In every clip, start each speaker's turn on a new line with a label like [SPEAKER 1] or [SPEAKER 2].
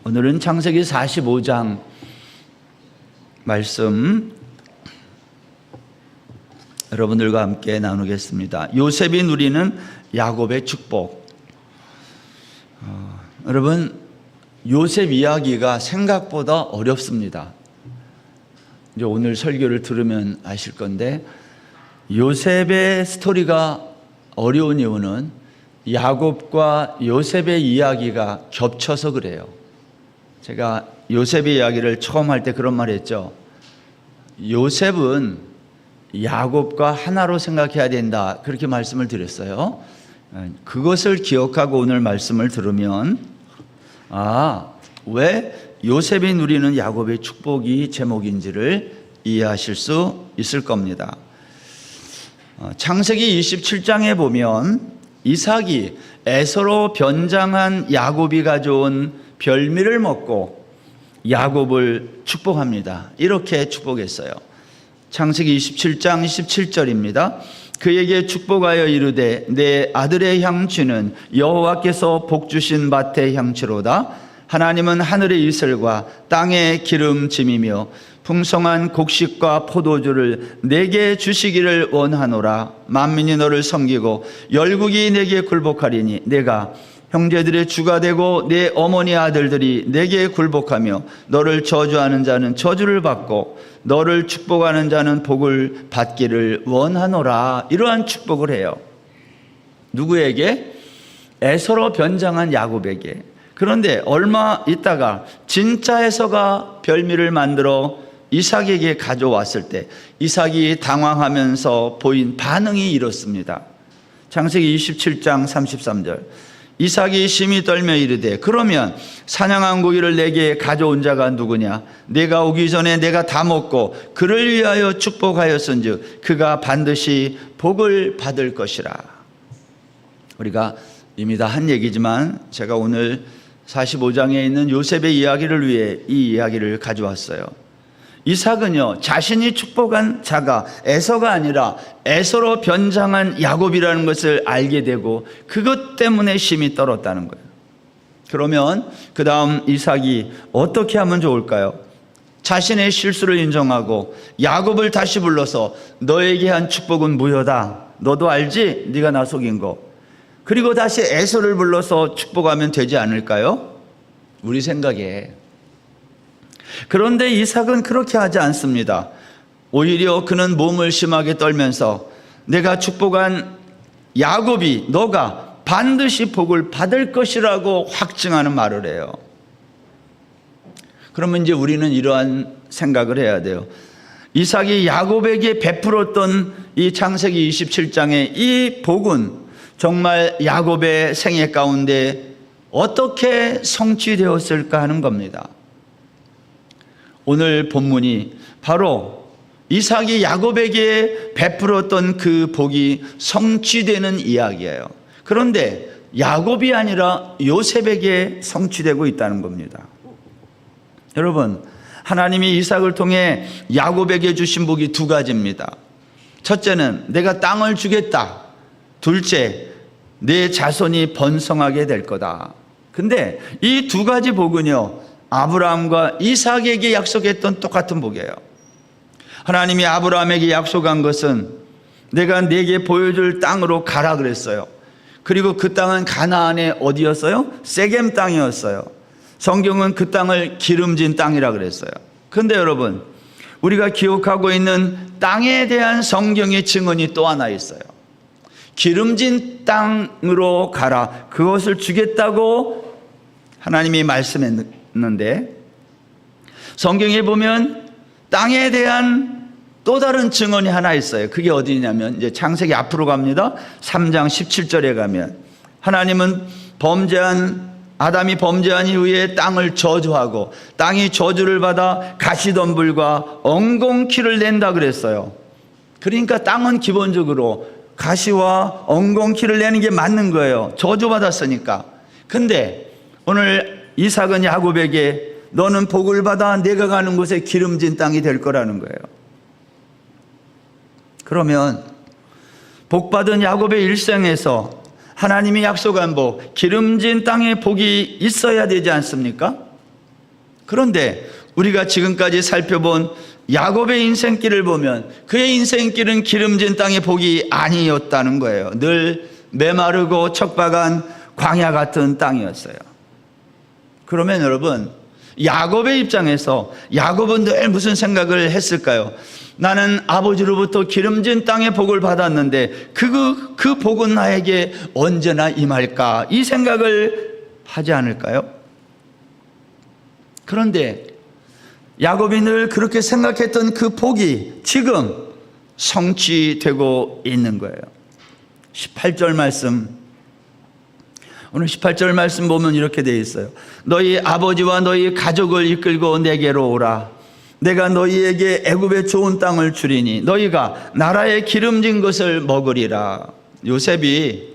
[SPEAKER 1] 오늘은 창세기 45장 말씀 여러분들과 함께 나누겠습니다. 요셉이 누리는 야곱의 축복. 여러분, 요셉 이야기가 생각보다 어렵습니다. 이제 오늘 설교를 들으면 아실 건데, 요셉의 스토리가 어려운 이유는 야곱과 요셉의 이야기가 겹쳐서 그래요. 제가 요셉의 이야기를 처음 할 때 그런 말 했죠. 요셉은 야곱과 하나로 생각해야 된다, 그렇게 말씀을 드렸어요. 그것을 기억하고 오늘 말씀을 들으면 왜 요셉이 누리는 야곱의 축복이 제목인지를 이해하실 수 있을 겁니다. 창세기 27장에 보면 이삭이 에서로 변장한 야곱이 가져온 별미를 먹고 야곱을 축복합니다. 이렇게 축복했어요. 창세기 27장 17절입니다. 그에게 축복하여 이르되 내 아들의 향취는 여호와께서 복 주신 밭의 향취로다. 하나님은 하늘의 이슬과 땅의 기름짐이며 풍성한 곡식과 포도주를 내게 주시기를 원하노라. 만민이 너를 섬기고 열국이 내게 굴복하리니 내가 형제들의 주가 되고 내 어머니 아들들이 내게 굴복하며 너를 저주하는 자는 저주를 받고 너를 축복하는 자는 복을 받기를 원하노라. 이러한 축복을 해요. 누구에게? 에서로 변장한 야곱에게. 그런데 얼마 있다가 진짜 에서가 별미를 만들어 이삭에게 가져왔을 때 이삭이 당황하면서 보인 반응이 이렇습니다. 창세기 27장 33절. 이삭이 심히 떨며 이르되 그러면 사냥한 고기를 내게 가져온 자가 누구냐? 내가 오기 전에 내가 다 먹고 그를 위하여 축복하였은즉 그가 반드시 복을 받을 것이라. 우리가 이미 다 한 얘기지만 제가 오늘 45장에 있는 요셉의 이야기를 위해 이 이야기를 가져왔어요. 이삭은요, 자신이 축복한 자가 에서가 아니라 에서로 변장한 야곱이라는 것을 알게 되고 그것 때문에 심히 떨었다는 거예요. 그러면 그 다음 이삭이 어떻게 하면 좋을까요? 자신의 실수를 인정하고 야곱을 다시 불러서 너에게 한 축복은 무효다. 너도 알지? 네가 나 속인 거. 그리고 다시 에서를 불러서 축복하면 되지 않을까요? 우리 생각에. 그런데 이삭은 그렇게 하지 않습니다. 오히려 그는 몸을 심하게 떨면서 내가 축복한 야곱이 너가 반드시 복을 받을 것이라고 확증하는 말을 해요. 그러면 이제 우리는 이러한 생각을 해야 돼요. 이삭이 야곱에게 베풀었던 이 창세기 27장의 이 복은 정말 야곱의 생애 가운데 어떻게 성취되었을까 하는 겁니다. 오늘 본문이 바로 이삭이 야곱에게 베풀었던 그 복이 성취되는 이야기예요. 그런데 야곱이 아니라 요셉에게 성취되고 있다는 겁니다. 여러분, 하나님이 이삭을 통해 야곱에게 주신 복이 두 가지입니다. 첫째는 내가 땅을 주겠다. 둘째, 내 자손이 번성하게 될 거다. 근데 이 두 가지 복은요, 아브라함과 이삭에게 약속했던 똑같은 복이에요. 하나님이 아브라함에게 약속한 것은 내가 네게 보여줄 땅으로 가라 그랬어요. 그리고 그 땅은 가나안의 어디였어요? 세겜 땅이었어요. 성경은 그 땅을 기름진 땅이라 그랬어요. 그런데 여러분, 우리가 기억하고 있는 땅에 대한 성경의 증언이 또 하나 있어요. 기름진 땅으로 가라. 그것을 주겠다고 하나님이 말씀했는데, 성경에 보면 땅에 대한 또 다른 증언이 하나 있어요. 그게 어디냐면 이제 창세기 앞으로 갑니다. 3장 17절에 가면 하나님은 아담이 범죄한 이후에 땅을 저주하고 땅이 저주를 받아 가시덤불과 엉겅퀴를 낸다 그랬어요. 그러니까 땅은 기본적으로 가시와 엉겅퀴를 내는 게 맞는 거예요. 저주받았으니까. 근데 오늘 이삭은 야곱에게 너는 복을 받아 내가 가는 곳에 기름진 땅이 될 거라는 거예요. 그러면 복받은 야곱의 일생에서 하나님이 약속한 복, 기름진 땅에 복이 있어야 되지 않습니까? 그런데 우리가 지금까지 살펴본 야곱의 인생길을 보면 그의 인생길은 기름진 땅의 복이 아니었다는 거예요. 늘 메마르고 척박한 광야 같은 땅이었어요. 그러면 여러분, 야곱의 입장에서 야곱은 늘 무슨 생각을 했을까요? 나는 아버지로부터 기름진 땅의 복을 받았는데 그 복은 나에게 언제나 임할까? 이 생각을 하지 않을까요? 그런데 야곱이 늘 그렇게 생각했던 그 복이 지금 성취되고 있는 거예요. 18절 말씀, 오늘 18절 말씀 보면 이렇게 되어 있어요. 너희 아버지와 너희 가족을 이끌고 내게로 오라. 내가 너희에게 애굽의 좋은 땅을 주리니 너희가 나라의 기름진 것을 먹으리라. 요셉이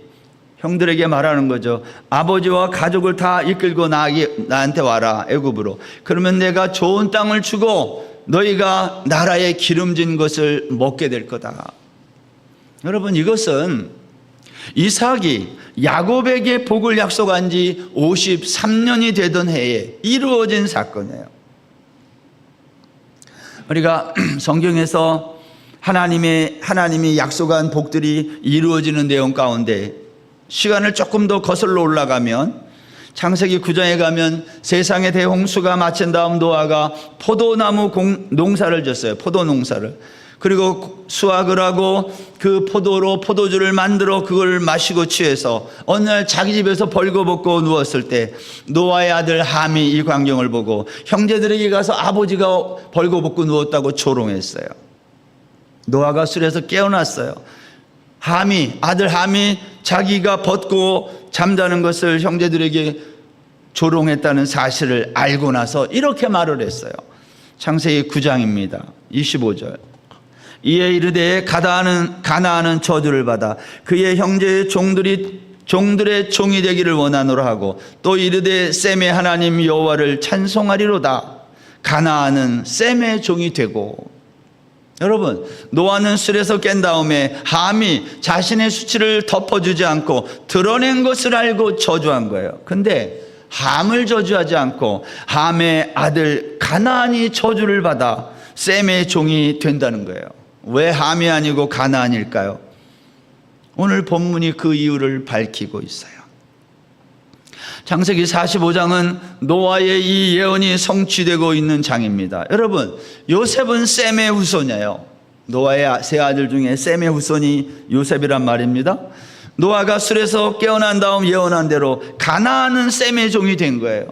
[SPEAKER 1] 형들에게 말하는 거죠. 아버지와 가족을 다 이끌고 나한테 와라, 애굽으로. 그러면 내가 좋은 땅을 주고 너희가 나라의 기름진 것을 먹게 될 거다. 여러분, 이것은 이삭이 야곱에게 복을 약속한 지 53년이 되던 해에 이루어진 사건이에요. 우리가 성경에서 하나님이 약속한 복들이 이루어지는 내용 가운데 시간을 조금 더 거슬러 올라가면 창세기 9장에 가면 세상의 대홍수가 마친 다음 노아가 포도나무 농사를 졌어요. 포도 농사를. 그리고 수확을 하고 그 포도로 포도주를 만들어 그걸 마시고 취해서 어느 날 자기 집에서 벌거벗고 누웠을 때 노아의 아들 함이 이 광경을 보고 형제들에게 가서 아버지가 벌거벗고 누웠다고 조롱했어요. 노아가 술에서 깨어났어요. 아들 함이 자기가 벗고 잠자는 것을 형제들에게 조롱했다는 사실을 알고 나서 이렇게 말을 했어요. 창세기 9장입니다. 25절. 이에 이르되 가나안은 저주를 받아 그의 형제의 종들의 종이 되기를 원하노라 하고 또 이르되 셈의 하나님 여호와를 찬송하리로다. 가나안은 셈의 종이 되고. 여러분, 노아는 술에서 깬 다음에 함이 자신의 수치를 덮어주지 않고 드러낸 것을 알고 저주한 거예요. 근데 함을 저주하지 않고 함의 아들 가나안이 저주를 받아 셈의 종이 된다는 거예요. 왜 함이 아니고 가나안일까요? 오늘 본문이 그 이유를 밝히고 있어요. 창세기 45장은 노아의 이 예언이 성취되고 있는 장입니다. 여러분, 요셉은 셈의 후손이에요. 노아의 세 아들 중에 셈의 후손이 요셉이란 말입니다. 노아가 술에서 깨어난 다음 예언한 대로 가나안은 셈의 종이 된 거예요.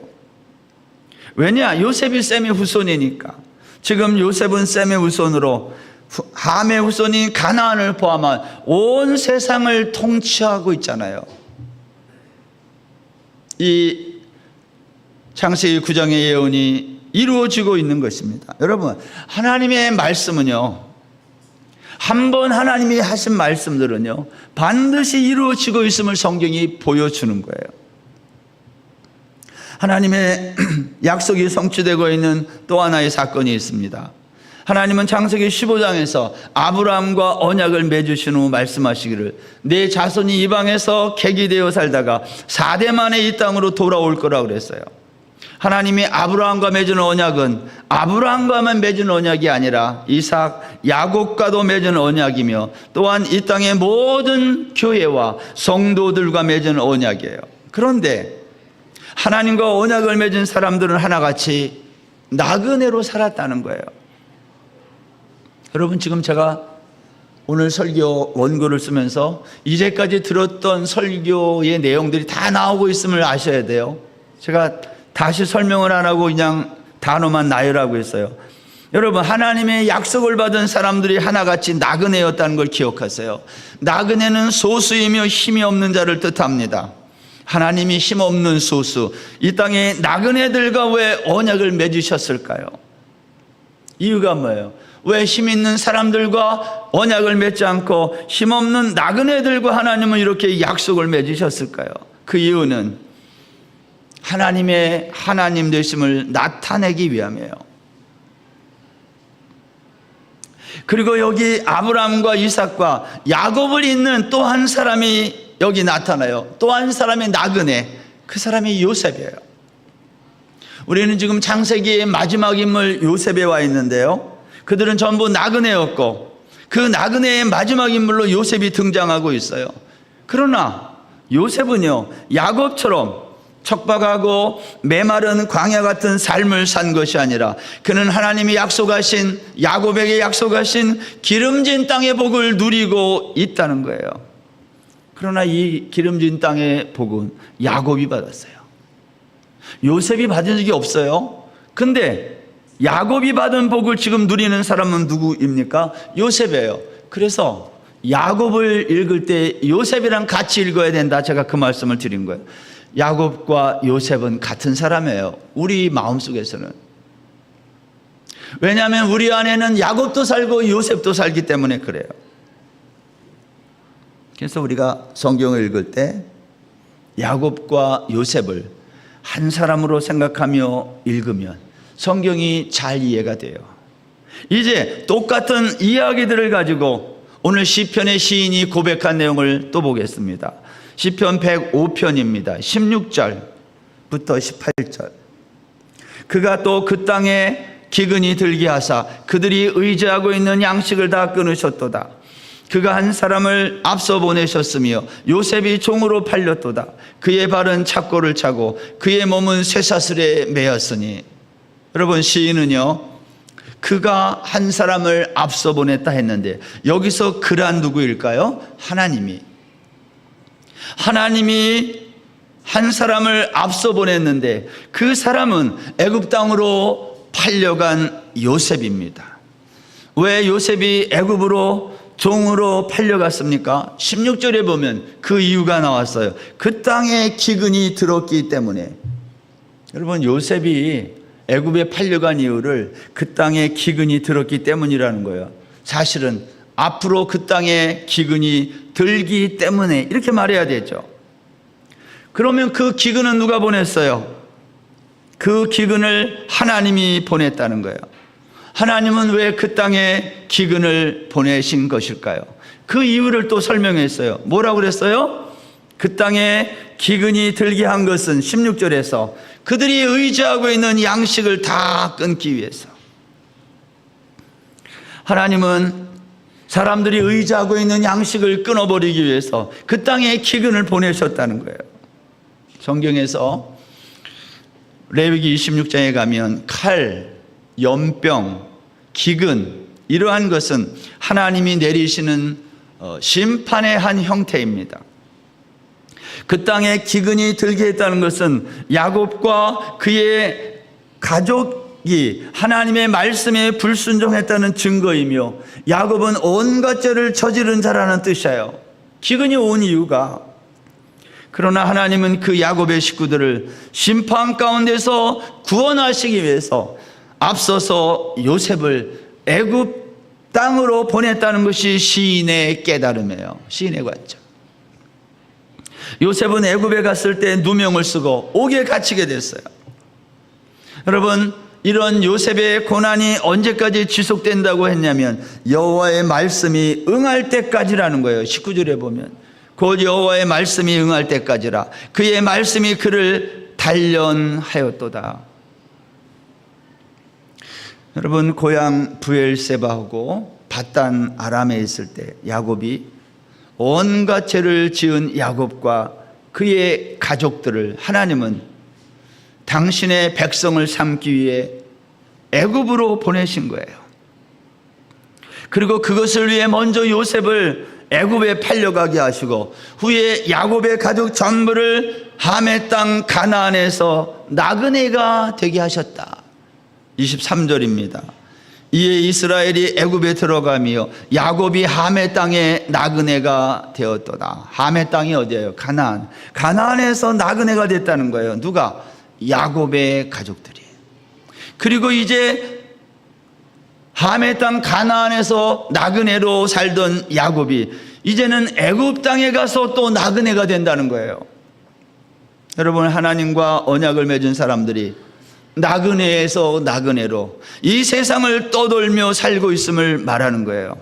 [SPEAKER 1] 왜냐? 요셉이 셈의 후손이니까. 지금 요셉은 셈의 후손으로 함의 후손인 가나안을 포함한 온 세상을 통치하고 있잖아요. 이 창세기 9장의 예언이 이루어지고 있는 것입니다. 여러분, 하나님의 말씀은요, 한번 하나님이 하신 말씀들은요 반드시 이루어지고 있음을 성경이 보여주는 거예요. 하나님의 약속이 성취되고 있는 또 하나의 사건이 있습니다. 하나님은 창세기 15장에서 아브라함과 언약을 맺으신 후 말씀하시기를 내 자손이 이방에서 객이 되어 살다가 4대 만에 이 땅으로 돌아올 거라고 그랬어요. 하나님이 아브라함과 맺은 언약은 아브라함과만 맺은 언약이 아니라 이삭, 야곱과도 맺은 언약이며 또한 이 땅의 모든 교회와 성도들과 맺은 언약이에요. 그런데 하나님과 언약을 맺은 사람들은 하나같이 나그네로 살았다는 거예요. 여러분, 지금 제가 오늘 설교 원고를 쓰면서 이제까지 들었던 설교의 내용들이 다 나오고 있음을 아셔야 돼요. 제가 다시 설명을 안 하고 그냥 단어만 나열하고 있어요. 여러분, 하나님의 약속을 받은 사람들이 하나같이 나그네였다는 걸 기억하세요. 나그네는 소수이며 힘이 없는 자를 뜻합니다. 하나님이 힘없는 소수, 이 땅에 나그네들과 왜 언약을 맺으셨을까요? 이유가 뭐예요? 왜 힘 있는 사람들과 언약을 맺지 않고 힘없는 나그네들과 하나님은 이렇게 약속을 맺으셨을까요? 그 이유는 하나님의 하나님 되심을 나타내기 위함이에요. 그리고 여기 아브라함과 이삭과 야곱을 잇는 또 한 사람이 여기 나타나요. 또 한 사람의 나그네, 그 사람이 요셉이에요. 우리는 지금 창세기의 마지막 인물 요셉에 와 있는데요. 그들은 전부 나그네였고 그 나그네의 마지막 인물로 요셉이 등장하고 있어요. 그러나 요셉은요, 야곱처럼 척박하고 메마른 광야 같은 삶을 산 것이 아니라 그는 하나님이 약속하신, 야곱에게 약속하신 기름진 땅의 복을 누리고 있다는 거예요. 그러나 이 기름진 땅의 복은 야곱이 받았어요. 요셉이 받은 적이 없어요. 근데 야곱이 받은 복을 지금 누리는 사람은 누구입니까? 요셉이에요. 그래서 야곱을 읽을 때 요셉이랑 같이 읽어야 된다, 제가 그 말씀을 드린 거예요. 야곱과 요셉은 같은 사람이에요, 우리 마음속에서는. 왜냐하면 우리 안에는 야곱도 살고 요셉도 살기 때문에 그래요. 그래서 우리가 성경을 읽을 때 야곱과 요셉을 한 사람으로 생각하며 읽으면 성경이 잘 이해가 돼요. 이제 똑같은 이야기들을 가지고 오늘 시편의 시인이 고백한 내용을 또 보겠습니다. 시편 105편입니다. 16절부터 18절. 그가 또 그 땅에 기근이 들게 하사 그들이 의지하고 있는 양식을 다 끊으셨도다. 그가 한 사람을 앞서 보내셨으며 요셉이 종으로 팔렸도다. 그의 발은 착고를 차고 그의 몸은 쇠사슬에 매였으니. 여러분, 시인은요, 그가 한 사람을 앞서 보냈다 했는데 여기서 그란 누구일까요? 하나님이 한 사람을 앞서 보냈는데 그 사람은 애굽 땅으로 팔려간 요셉입니다. 왜 요셉이 애굽으로 종으로 팔려갔습니까? 16절에 보면 그 이유가 나왔어요. 그 땅에 기근이 들었기 때문에. 여러분, 요셉이 애굽에 팔려간 이유를 그 땅에 기근이 들었기 때문이라는 거예요. 사실은 앞으로 그 땅에 기근이 들기 때문에 이렇게 말해야 되죠. 그러면 그 기근은 누가 보냈어요? 그 기근을 하나님이 보냈다는 거예요. 하나님은 왜 그 땅에 기근을 보내신 것일까요? 그 이유를 또 설명했어요. 뭐라고 그랬어요? 그 땅에 기근이 들게 한 것은 16절에서 그들이 의지하고 있는 양식을 다 끊기 위해서. 하나님은 사람들이 의지하고 있는 양식을 끊어버리기 위해서 그 땅에 기근을 보내셨다는 거예요. 성경에서 레위기 26장에 가면 칼, 연병, 기근, 이러한 것은 하나님이 내리시는 심판의 한 형태입니다. 그 땅에 기근이 들게 했다는 것은 야곱과 그의 가족이 하나님의 말씀에 불순종했다는 증거이며 야곱은 온갖 죄를 저지른 자라는 뜻이에요. 기근이 온 이유가. 그러나 하나님은 그 야곱의 식구들을 심판 가운데서 구원하시기 위해서 앞서서 요셉을 애굽 땅으로 보냈다는 것이 시인의 깨달음이에요. 시인의 관점. 요셉은 애굽에 갔을 때 누명을 쓰고 옥에 갇히게 됐어요. 여러분, 이런 요셉의 고난이 언제까지 지속된다고 했냐면 여호와의 말씀이 응할 때까지라는 거예요. 19절에 보면 곧 여호와의 말씀이 응할 때까지라. 그의 말씀이 그를 단련하였도다. 여러분, 고향 브엘세바하고 바단 아람에 있을 때 야곱이 온갖 죄를 지은 야곱과 그의 가족들을 하나님은 당신의 백성을 삼기 위해 애굽으로 보내신 거예요. 그리고 그것을 위해 먼저 요셉을 애굽에 팔려가게 하시고 후에 야곱의 가족 전부를 함의 땅 가나안에서 나그네가 되게 하셨다. 23절입니다. 이에 이스라엘이 애굽에 들어가며 야곱이 함의 땅에 나그네가 되었도다. 함의 땅이 어디예요? 가나안. 가나안에서 나그네가 됐다는 거예요. 누가? 야곱의 가족들이. 그리고 이제 함의 땅 가나안에서 나그네로 살던 야곱이 이제는 애굽 땅에 가서 또 나그네가 된다는 거예요. 여러분, 하나님과 언약을 맺은 사람들이 나그네에서 나그네로 이 세상을 떠돌며 살고 있음을 말하는 거예요.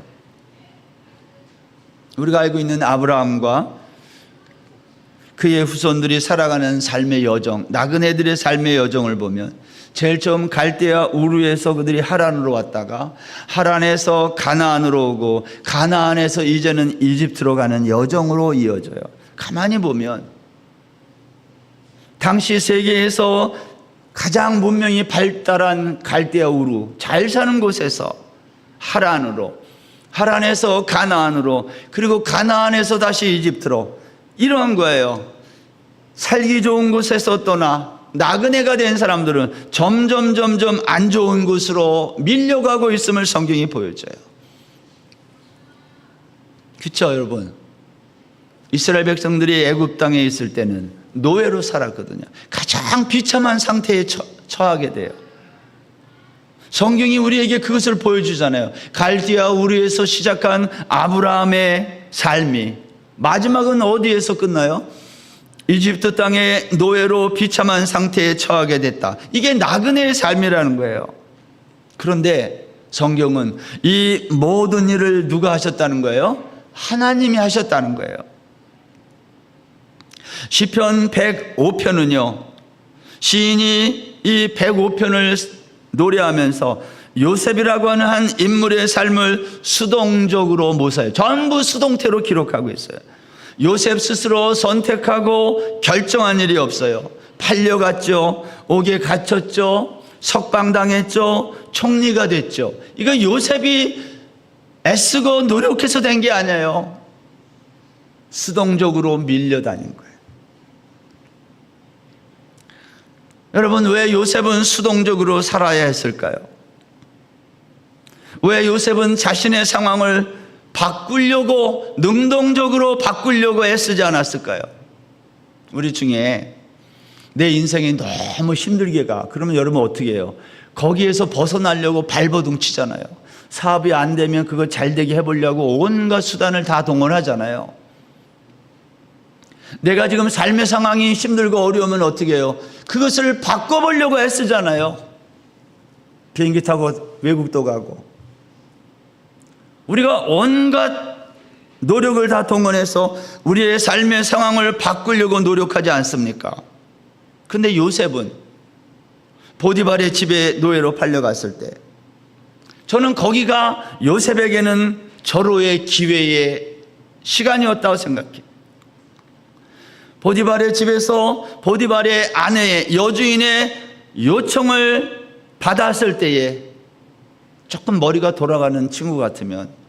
[SPEAKER 1] 우리가 알고 있는 아브라함과 그의 후손들이 살아가는 삶의 여정, 나그네들의 삶의 여정을 보면 제일 처음 갈대아 우르에서 그들이 하란으로 왔다가 하란에서 가나안으로 오고 가나안에서 이제는 이집트로 가는 여정으로 이어져요. 가만히 보면 당시 세계에서 가장 문명이 발달한 갈대아 우르, 잘 사는 곳에서 하란으로, 하란에서 가나안으로, 그리고 가나안에서 다시 이집트로, 이러한 거예요. 살기 좋은 곳에서 떠나 나그네가 된 사람들은 점점 안 좋은 곳으로 밀려가고 있음을 성경이 보여줘요. 그렇죠, 여러분? 이스라엘 백성들이 애굽 땅에 있을 때는 노예로 살았거든요. 가장 비참한 상태에 처하게 돼요. 성경이 우리에게 그것을 보여주잖아요. 갈대아 우르에서 시작한 아브라함의 삶이 마지막은 어디에서 끝나요? 이집트 땅의 노예로 비참한 상태에 처하게 됐다. 이게 나그네의 삶이라는 거예요. 그런데 성경은 이 모든 일을 누가 하셨다는 거예요? 하나님이 하셨다는 거예요. 시편 105편은요, 시인이 이 105편을 노래하면서 요셉이라고 하는 한 인물의 삶을 수동적으로 묘사해요. 전부 수동태로 기록하고 있어요. 요셉 스스로 선택하고 결정한 일이 없어요. 팔려갔죠, 옥에 갇혔죠, 석방당했죠, 총리가 됐죠. 이거 요셉이 애쓰고 노력해서 된 게 아니에요. 수동적으로 밀려다닌 거예요. 여러분, 왜 요셉은 수동적으로 살아야 했을까요? 왜 요셉은 자신의 상황을 바꾸려고, 능동적으로 바꾸려고 애쓰지 않았을까요? 우리 중에 내 인생이 너무 힘들게 가. 그러면 여러분 어떻게 해요? 거기에서 벗어나려고 발버둥 치잖아요. 사업이 안 되면 그거 잘 되게 해보려고 온갖 수단을 다 동원하잖아요. 내가 지금 삶의 상황이 힘들고 어려우면 어떻게 해요? 그것을 바꿔보려고 애쓰잖아요. 비행기 타고 외국도 가고. 우리가 온갖 노력을 다 동원해서 우리의 삶의 상황을 바꾸려고 노력하지 않습니까? 근데 요셉은 보디발의 집에 노예로 팔려갔을 때, 저는 거기가 요셉에게는 절호의 기회의 시간이었다고 생각해요. 보디발의 집에서 보디발의 아내의 여주인의 요청을 받았을 때에 조금 머리가 돌아가는 친구 같으면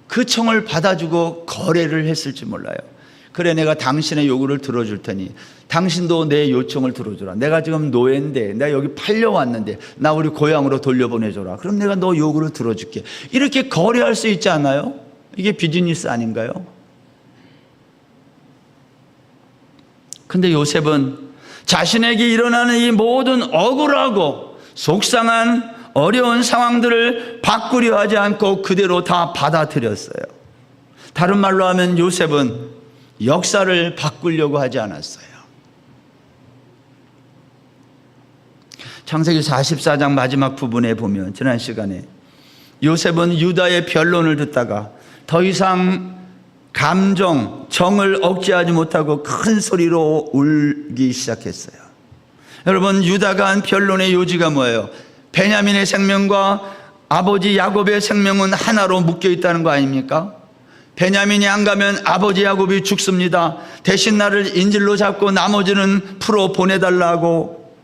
[SPEAKER 1] 그 청을 받아주고 거래를 했을지 몰라요. 그래, 내가 당신의 요구를 들어줄 테니 당신도 내 요청을 들어주라. 내가 지금 노예인데, 내가 여기 팔려왔는데 나 우리 고향으로 돌려보내줘라. 그럼 내가 너 요구를 들어줄게. 이렇게 거래할 수 있지 않아요? 이게 비즈니스 아닌가요? 근데 요셉은 자신에게 일어나는 이 모든 억울하고 속상한 어려운 상황들을 바꾸려 하지 않고 그대로 다 받아들였어요. 다른 말로 하면 요셉은 역사를 바꾸려고 하지 않았어요. 창세기 44장 마지막 부분에 보면, 지난 시간에 요셉은 유다의 변론을 듣다가 더 이상 감정, 정을 억제하지 못하고 큰 소리로 울기 시작했어요. 여러분, 유다가 한 변론의 요지가 뭐예요? 베냐민의 생명과 아버지 야곱의 생명은 하나로 묶여 있다는 거 아닙니까? 베냐민이 안 가면 아버지 야곱이 죽습니다. 대신 나를 인질로 잡고 나머지는 풀어 보내달라고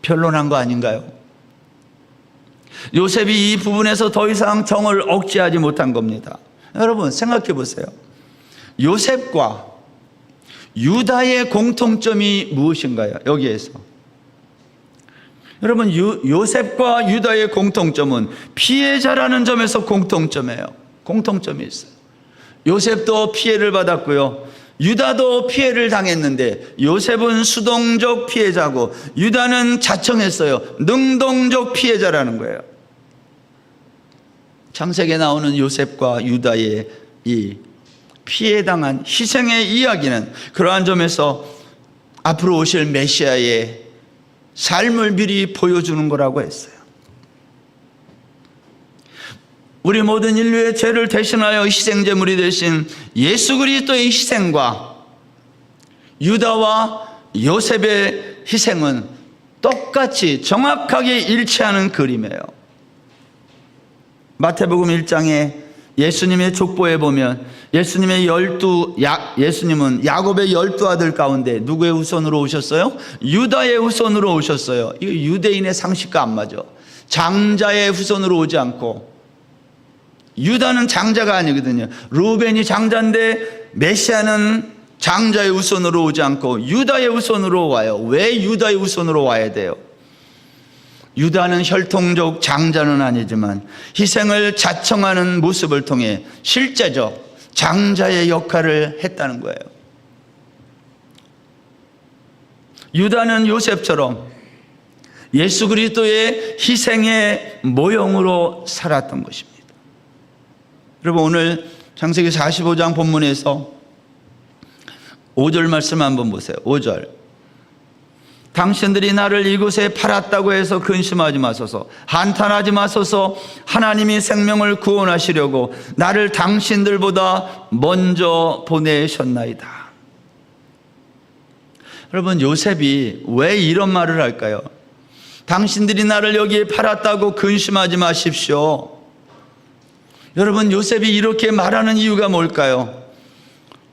[SPEAKER 1] 변론한 거 아닌가요? 요셉이 이 부분에서 더 이상 정을 억제하지 못한 겁니다. 여러분, 생각해 보세요. 요셉과 유다의 공통점이 무엇인가요? 여기에서 여러분, 요셉과 유다의 공통점은 피해자라는 점에서 공통점이 있어요. 요셉도 피해를 받았고요, 유다도 피해를 당했는데 요셉은 수동적 피해자고 유다는 자청했어요. 능동적 피해자라는 거예요. 창세기에 나오는 요셉과 유다의 이 피해당한 희생의 이야기는 그러한 점에서 앞으로 오실 메시아의 삶을 미리 보여주는 거라고 했어요. 우리 모든 인류의 죄를 대신하여 희생제물이 되신 예수 그리스도의 희생과 유다와 요셉의 희생은 똑같이 정확하게 일치하는 그림이에요. 마태복음 1장에 예수님의 족보에 보면 예수님은 야곱의 12아들 가운데 누구의 후손으로 오셨어요? 유다의 후손으로 오셨어요. 이거 유대인의 상식과 안 맞아. 장자의 후손으로 오지 않고, 유다는 장자가 아니거든요. 루벤이 장자인데 메시아는 장자의 후손으로 오지 않고 유다의 후손으로 와요. 왜 유다의 후손으로 와야 돼요? 유다는 혈통적 장자는 아니지만 희생을 자청하는 모습을 통해 실제적 장자의 역할을 했다는 거예요. 유다는 요셉처럼 예수 그리스도의 희생의 모형으로 살았던 것입니다. 여러분, 오늘 창세기 45장 본문에서 5절 말씀 한번 보세요. 5절. 당신들이 나를 이곳에 팔았다고 해서 근심하지 마소서, 한탄하지 마소서. 하나님이 생명을 구원하시려고 나를 당신들보다 먼저 보내셨나이다. 여러분, 요셉이 왜 이런 말을 할까요? 당신들이 나를 여기에 팔았다고 근심하지 마십시오. 여러분, 요셉이 이렇게 말하는 이유가 뭘까요?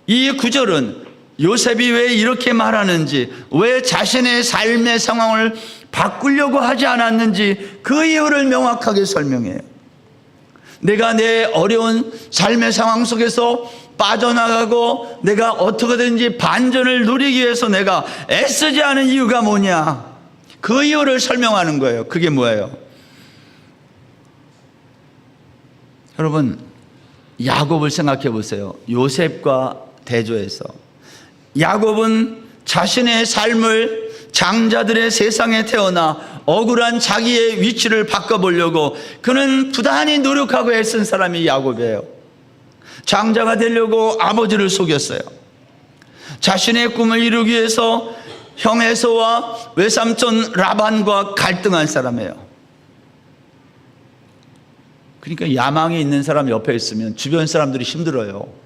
[SPEAKER 1] 이 구절은 요셉이 왜 이렇게 말하는지, 왜 자신의 삶의 상황을 바꾸려고 하지 않았는지 그 이유를 명확하게 설명해요. 내가 내 어려운 삶의 상황 속에서 빠져나가고 내가 어떻게든지 반전을 누리기 위해서 내가 애쓰지 않은 이유가 뭐냐, 그 이유를 설명하는 거예요. 그게 뭐예요? 여러분, 야곱을 생각해 보세요. 요셉과 대조해서 야곱은 자신의 삶을 장자들의 세상에 태어나 억울한 자기의 위치를 바꿔보려고 그는 부단히 노력하고 애쓴 사람이 야곱이에요. 장자가 되려고 아버지를 속였어요. 자신의 꿈을 이루기 위해서 형 에서와 외삼촌 라반과 갈등한 사람이에요. 그러니까 야망이 있는 사람 옆에 있으면 주변 사람들이 힘들어요.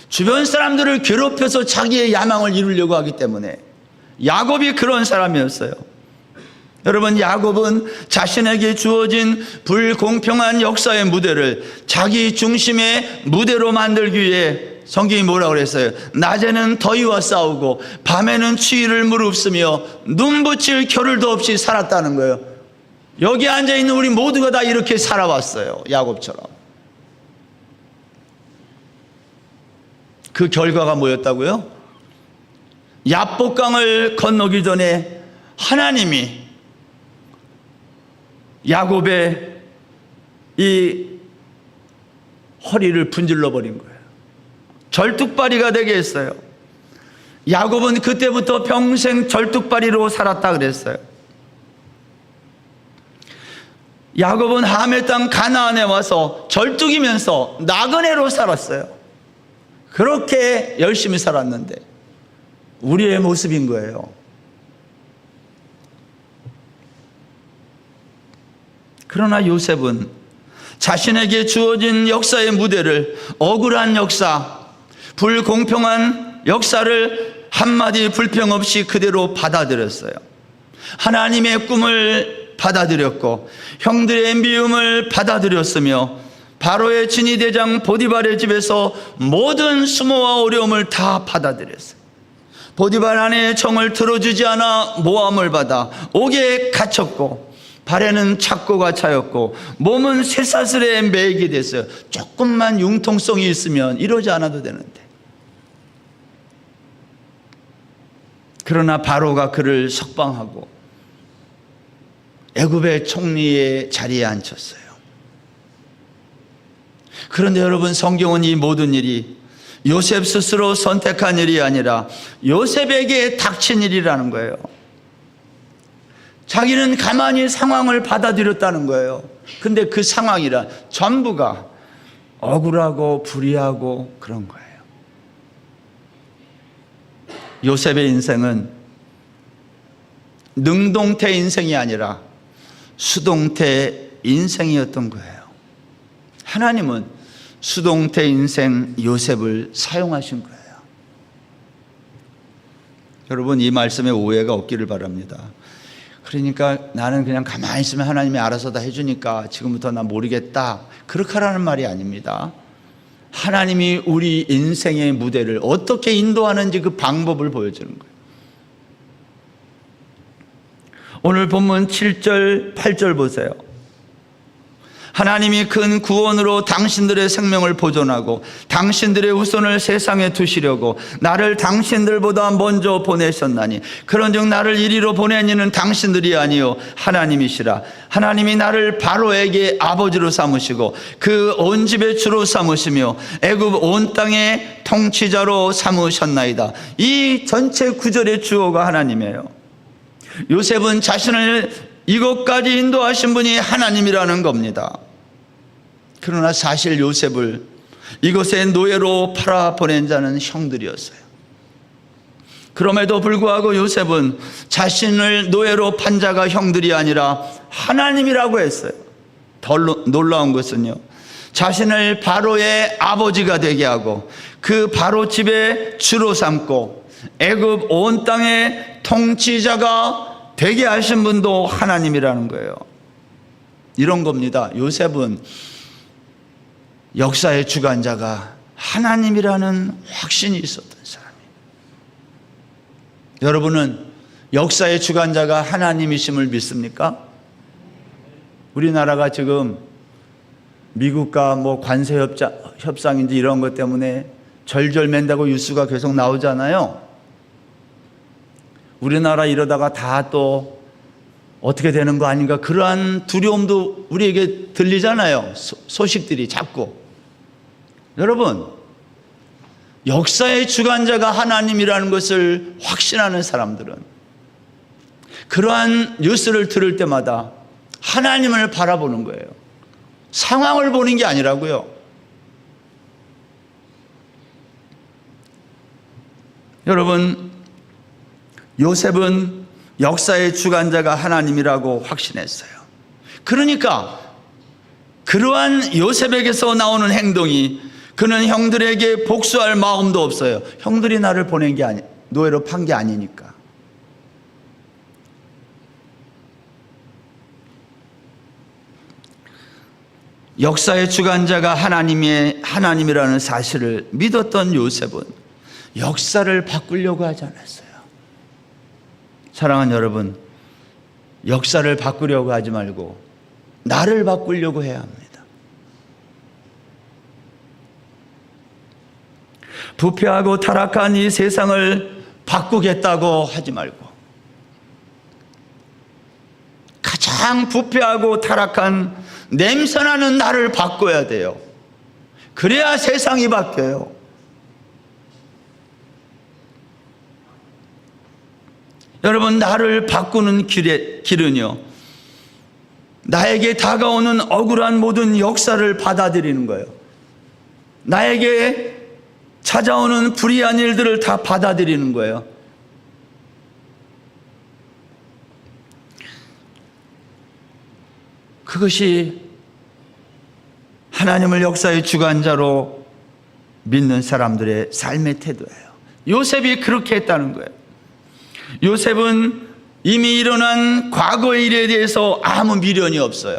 [SPEAKER 1] 주변 사람들을 괴롭혀서 자기의 야망을 이루려고 하기 때문에 야곱이 그런 사람이었어요. 여러분, 야곱은 자신에게 주어진 불공평한 역사의 무대를 자기 중심의 무대로 만들기 위해, 성경이 뭐라고 그랬어요? 낮에는 더위와 싸우고 밤에는 추위를 무릅쓰며 눈 붙일 겨를도 없이 살았다는 거예요. 여기 앉아있는 우리 모두가 다 이렇게 살아왔어요. 야곱처럼. 그 결과가 뭐였다고요? 야복강을 건너기 전에 하나님이 야곱의 이 허리를 분질러 버린 거예요. 절뚝발이가 되게 했어요. 야곱은 그때부터 평생 절뚝발이로 살았다 그랬어요. 야곱은 함의 땅 가나안에 와서 절뚝이면서 나그네로 살았어요. 그렇게 열심히 살았는데 우리의 모습인 거예요. 그러나 요셉은 자신에게 주어진 역사의 무대를, 억울한 역사, 불공평한 역사를 한마디 불평 없이 그대로 받아들였어요. 하나님의 꿈을 받아들였고 형들의 미움을 받아들였으며 바로의 진위대장 보디발의 집에서 모든 수모와 어려움을 다 받아들였어요. 보디발 아내의 정을 들어주지 않아 모함을 받아 옥에 갇혔고 발에는 착고가 차였고 몸은 쇠사슬에 매이게 됐어요. 조금만 융통성이 있으면 이러지 않아도 되는데. 그러나 바로가 그를 석방하고 애굽의 총리의 자리에 앉혔어요. 그런데 여러분, 성경은 이 모든 일이 요셉 스스로 선택한 일이 아니라 요셉에게 닥친 일이라는 거예요. 자기는 가만히 상황을 받아들였다는 거예요. 근데 그 상황이란 전부가 억울하고 불의하고 그런 거예요. 요셉의 인생은 능동태 인생이 아니라 수동태 인생이었던 거예요. 하나님은 수동태 인생 요셉을 사용하신 거예요. 여러분, 이 말씀에 오해가 없기를 바랍니다. 그러니까 나는 그냥 가만히 있으면 하나님이 알아서 다 해주니까 지금부터 나 모르겠다, 그렇게 하라는 말이 아닙니다. 하나님이 우리 인생의 무대를 어떻게 인도하는지 그 방법을 보여주는 거예요. 오늘 본문 7절 8절 보세요. 하나님이 큰 구원으로 당신들의 생명을 보존하고 당신들의 후손을 세상에 두시려고 나를 당신들보다 먼저 보내셨나니 그런즉 나를 이리로 보낸 이는 당신들이 아니요 하나님이시라. 하나님이 나를 바로에게 아버지로 삼으시고 그 온 집의 주로 삼으시며 애굽 온 땅의 통치자로 삼으셨나이다. 이 전체 구절의 주어가 하나님이에요. 요셉은 자신을 이곳까지 인도하신 분이 하나님이라는 겁니다. 그러나 사실 요셉을 이곳에 노예로 팔아 보낸 자는 형들이었어요. 그럼에도 불구하고 요셉은 자신을 노예로 판 자가 형들이 아니라 하나님이라고 했어요. 더 놀라운 것은요, 자신을 바로의 아버지가 되게 하고 그 바로 집의 주로 삼고 애굽 온 땅의 통치자가 되게 하신 분도 하나님이라는 거예요. 이런 겁니다. 요셉은 역사의 주관자가 하나님이라는 확신이 있었던 사람이에요. 여러분은 역사의 주관자가 하나님이심을 믿습니까? 우리나라가 지금 미국과 관세 협상인지 이런 것 때문에 절절맨다고 뉴스가 계속 나오잖아요. 우리나라 이러다가 다 또 어떻게 되는 거 아닌가, 그러한 두려움도 우리에게 들리잖아요. 소식들이 자꾸. 여러분, 역사의 주관자가 하나님이라는 것을 확신하는 사람들은 그러한 뉴스를 들을 때마다 하나님을 바라보는 거예요. 상황을 보는 게 아니라고요. 여러분, 요셉은 역사의 주관자가 하나님이라고 확신했어요. 그러니까 그러한 요셉에게서 나오는 행동이, 그는 형들에게 복수할 마음도 없어요. 형들이 나를 보낸 게 노예로 판 게 아니니까. 역사의 주관자가 하나님이라는 사실을 믿었던 요셉은 역사를 바꾸려고 하지 않았어요. 사랑하는 여러분, 역사를 바꾸려고 하지 말고 나를 바꾸려고 해야 합니다. 부패하고 타락한 이 세상을 바꾸겠다고 하지 말고 가장 부패하고 타락한 냄새나는 나를 바꿔야 돼요. 그래야 세상이 바뀌어요. 여러분, 나를 바꾸는 길은요, 나에게 다가오는 억울한 모든 역사를 받아들이는 거예요. 나에게 찾아오는 불의한 일들을 다 받아들이는 거예요. 그것이 하나님을 역사의 주관자로 믿는 사람들의 삶의 태도예요. 요셉이 그렇게 했다는 거예요. 요셉은 이미 일어난 과거의 일에 대해서 아무 미련이 없어요.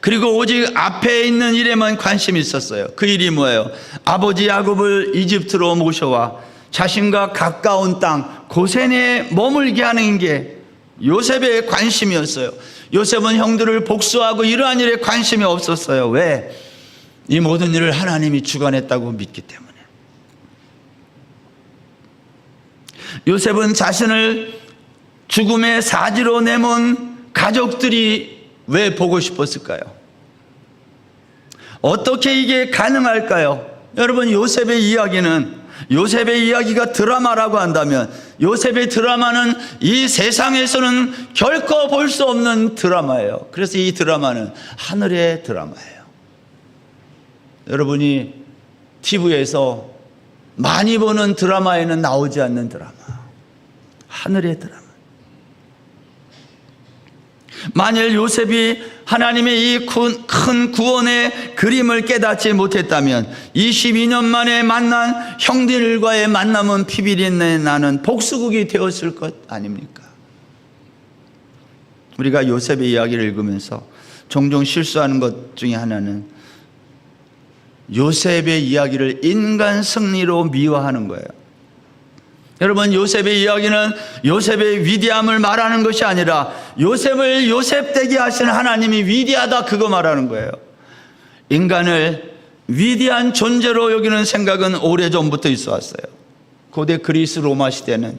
[SPEAKER 1] 그리고 오직 앞에 있는 일에만 관심이 있었어요. 그 일이 뭐예요? 아버지 야곱을 이집트로 모셔와 자신과 가까운 땅 고센에 머물게 하는 게 요셉의 관심이었어요. 요셉은 형들을 복수하고 이러한 일에 관심이 없었어요. 왜? 이 모든 일을 하나님이 주관했다고 믿기 때문에. 요셉은 자신을 죽음의 사지로 내몬 가족들이 왜 보고 싶었을까요? 어떻게 이게 가능할까요? 여러분, 요셉의 이야기가 드라마라고 한다면 요셉의 드라마는 이 세상에서는 결코 볼 수 없는 드라마예요. 그래서 이 드라마는 하늘의 드라마예요. 여러분이 TV에서 많이 보는 드라마에는 나오지 않는 드라마, 하늘의 드라마. 만일 요셉이 하나님의 이 큰 구원의 그림을 깨닫지 못했다면 22년 만에 만난 형들과의 만남은 피비린내 나는 복수국이 되었을 것 아닙니까? 우리가 요셉의 이야기를 읽으면서 종종 실수하는 것 중에 하나는 요셉의 이야기를 인간 승리로 미화하는 거예요. 여러분, 요셉의 이야기는 요셉의 위대함을 말하는 것이 아니라 요셉을 요셉되게 하시는 하나님이 위대하다, 그거 말하는 거예요. 인간을 위대한 존재로 여기는 생각은 오래전부터 있어 왔어요. 고대 그리스 로마 시대는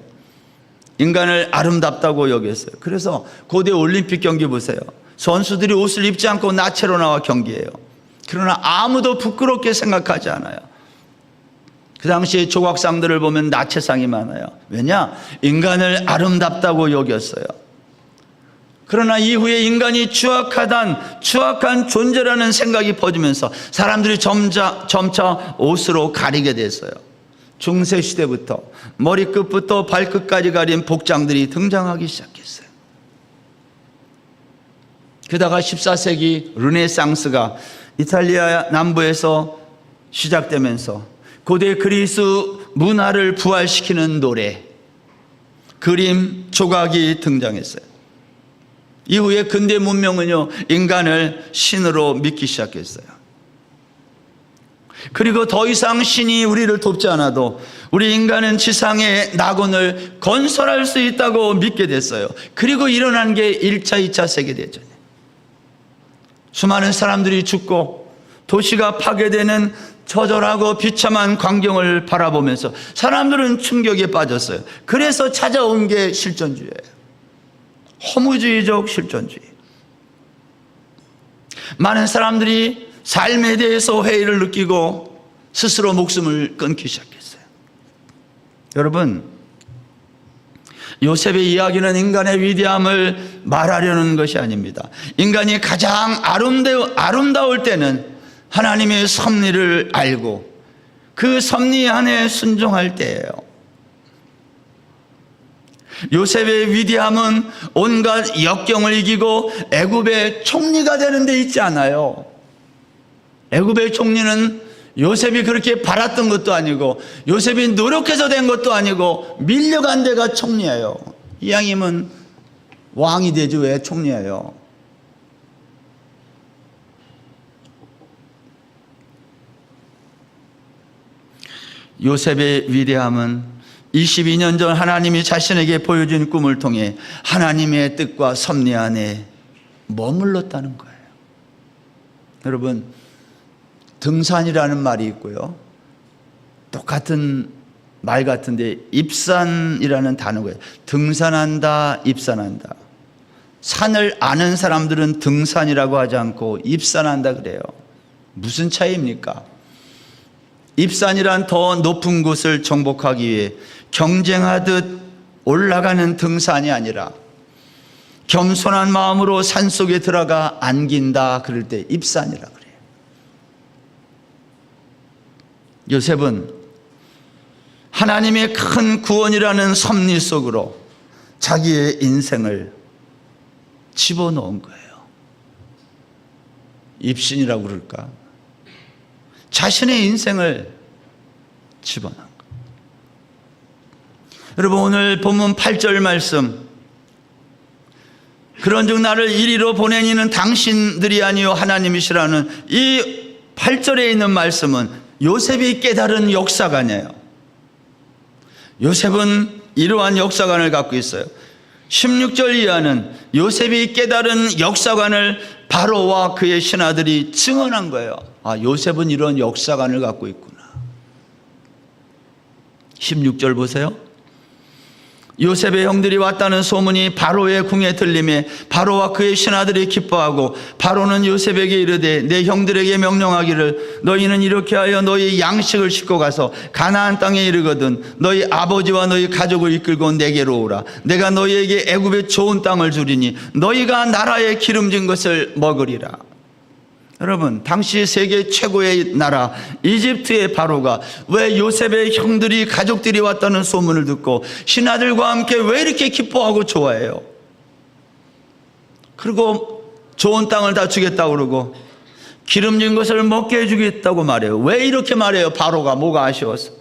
[SPEAKER 1] 인간을 아름답다고 여겼어요. 그래서 고대 올림픽 경기 보세요. 선수들이 옷을 입지 않고 나체로 나와 경기해요. 그러나 아무도 부끄럽게 생각하지 않아요. 그 당시에 조각상들을 보면 나체상이 많아요. 왜냐? 인간을 아름답다고 여겼어요. 그러나 이후에 인간이 추악한 존재라는 생각이 퍼지면서 사람들이 점차 옷으로 가리게 됐어요. 중세시대부터 머리끝부터 발끝까지 가린 복장들이 등장하기 시작했어요. 게다가 14세기 르네상스가 이탈리아 남부에서 시작되면서 고대 그리스 문화를 부활시키는 노래, 그림, 조각이 등장했어요. 이후에 근대 문명은요, 인간을 신으로 믿기 시작했어요. 그리고 더 이상 신이 우리를 돕지 않아도 우리 인간은 지상의 낙원을 건설할 수 있다고 믿게 됐어요. 그리고 일어난 게 1차, 2차 세계대전이에요. 수많은 사람들이 죽고 도시가 파괴되는 처절하고 비참한 광경을 바라보면서 사람들은 충격에 빠졌어요. 그래서 찾아온 게 실존주의예요. 허무주의적 실존주의. 많은 사람들이 삶에 대해서 회의를 느끼고 스스로 목숨을 끊기 시작했어요. 여러분, 요셉의 이야기는 인간의 위대함을 말하려는 것이 아닙니다. 인간이 가장 아름다울 때는 하나님의 섭리를 알고 그 섭리 안에 순종할 때예요. 요셉의 위대함은 온갖 역경을 이기고 애굽의 총리가 되는 데 있지 않아요. 애굽의 총리는 요셉이 그렇게 바랐던 것도 아니고 요셉이 노력해서 된 것도 아니고 밀려간 데가 총리예요. 이왕이면 왕이 되지 왜 총리예요? 요셉의 위대함은 22년 전 하나님이 자신에게 보여준 꿈을 통해 하나님의 뜻과 섭리 안에 머물렀다는 거예요. 여러분, 등산이라는 말이 있고요. 똑같은 말 같은데 입산이라는 단어가 등산한다, 입산한다. 산을 아는 사람들은 등산이라고 하지 않고 입산한다 그래요. 무슨 차이입니까? 입산이란 더 높은 곳을 정복하기 위해 경쟁하듯 올라가는 등산이 아니라 겸손한 마음으로 산속에 들어가 안긴다 그럴 때 입산이라 그래요. 요셉은 하나님의 큰 구원이라는 섭리 속으로 자기의 인생을 집어넣은 거예요. 입신이라고 그럴까? 자신의 인생을 집어넣은 거예요. 여러분, 오늘 본문 8절 말씀, 그런즉 나를 이리로 보낸 이는 당신들이 아니요 하나님이시라는 이 8절에 있는 말씀은 요셉이 깨달은 역사관이에요. 요셉은 이러한 역사관을 갖고 있어요. 16절 이하는 요셉이 깨달은 역사관을 바로와 그의 신하들이 증언한 거예요. 아, 요셉은 이런 역사관을 갖고 있구나. 16절 보세요. 요셉의 형들이 왔다는 소문이 바로의 궁에 들림에 바로와 그의 신하들이 기뻐하고 바로는 요셉에게 이르되 내 형들에게 명령하기를 너희는 이렇게 하여 너희 양식을 싣고 가서 가나안 땅에 이르거든 너희 아버지와 너희 가족을 이끌고 내게로 오라. 내가 너희에게 애굽의 좋은 땅을 주리니 너희가 나라의 기름진 것을 먹으리라. 여러분, 당시 세계 최고의 나라 이집트의 바로가 왜 요셉의 형들이 가족들이 왔다는 소문을 듣고 신하들과 함께 왜 이렇게 기뻐하고 좋아해요? 그리고 좋은 땅을 다 주겠다고 그러고 기름진 것을 먹게 해주겠다고 말해요. 왜 이렇게 말해요? 바로가 뭐가 아쉬워서?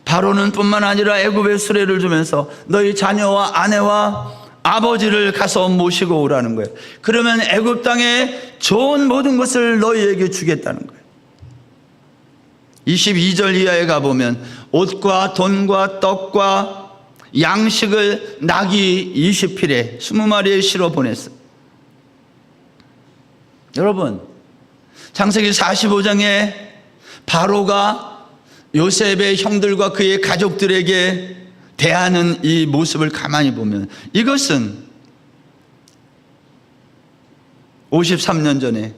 [SPEAKER 1] 바로는 뿐만 아니라 애굽에 수레를 주면서 너희 자녀와 아내와 아버지를 가서 모시고 오라는 거예요. 그러면 애굽 땅에 좋은 모든 것을 너희에게 주겠다는 거예요. 22절 이하에 가보면 옷과 돈과 떡과 양식을 나귀 20필에 20마리에 실어 보냈어요. 여러분, 창세기 45장에 바로가 요셉의 형들과 그의 가족들에게 대하는 이 모습을 가만히 보면 이것은 53년 전에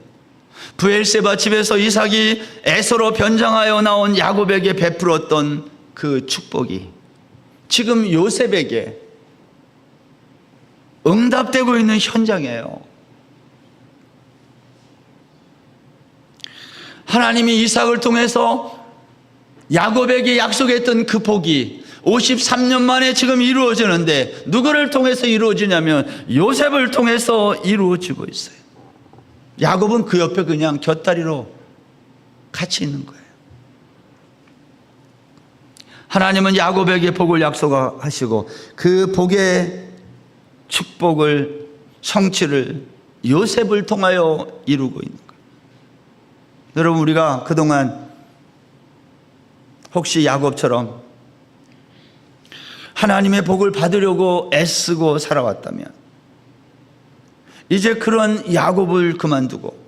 [SPEAKER 1] 브엘세바 집에서 이삭이 에서로 변장하여 나온 야곱에게 베풀었던 그 축복이 지금 요셉에게 응답되고 있는 현장이에요. 하나님이 이삭을 통해서 야곱에게 약속했던 그 복이 53년 만에 지금 이루어지는데 누구를 통해서 이루어지냐면 요셉을 통해서 이루어지고 있어요. 야곱은 그 옆에 그냥 곁다리로 같이 있는 거예요. 하나님은 야곱에게 복을 약속하시고 그 복의 축복을 성취를 요셉을 통하여 이루고 있는 거예요. 여러분, 우리가 그동안 혹시 야곱처럼 하나님의 복을 받으려고 애쓰고 살아왔다면 이제 그런 야곱을 그만두고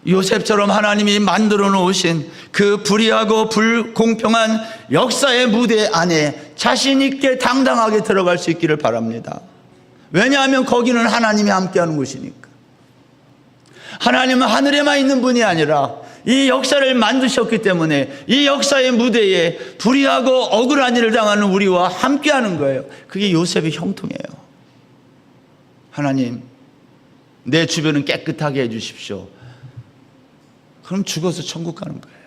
[SPEAKER 1] 요셉처럼 하나님이 만들어 놓으신 그 불의하고 불공평한 역사의 무대 안에 자신 있게 당당하게 들어갈 수 있기를 바랍니다. 왜냐하면 거기는 하나님이 함께하는 곳이니까. 하나님은 하늘에만 있는 분이 아니라 이 역사를 만드셨기 때문에 이 역사의 무대에 불의하고 억울한 일을 당하는 우리와 함께하는 거예요. 그게 요셉의 형통이에요. 하나님, 내 주변은 깨끗하게 해주십시오. 그럼 죽어서 천국 가는 거예요.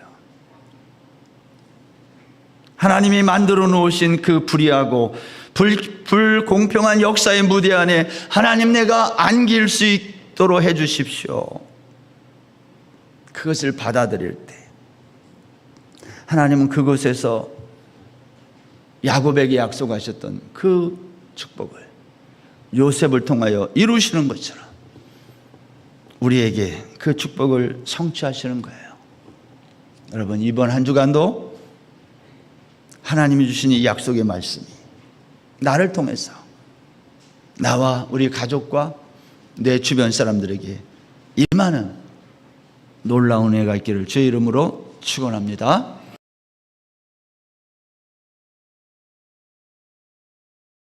[SPEAKER 1] 하나님이 만들어 놓으신 그 불의하고 불공평한 역사의 무대 안에 하나님, 내가 안길 수 있도록 해주십시오. 그것을 받아들일 때 하나님은 그곳에서 야곱에게 약속하셨던 그 축복을 요셉을 통하여 이루시는 것처럼 우리에게 그 축복을 성취하시는 거예요. 여러분, 이번 한 주간도 하나님이 주신 이 약속의 말씀이 나를 통해서 나와 우리 가족과 내 주변 사람들에게 임하는 놀라운 은혜가 있기를 주의 이름으로 축원합니다.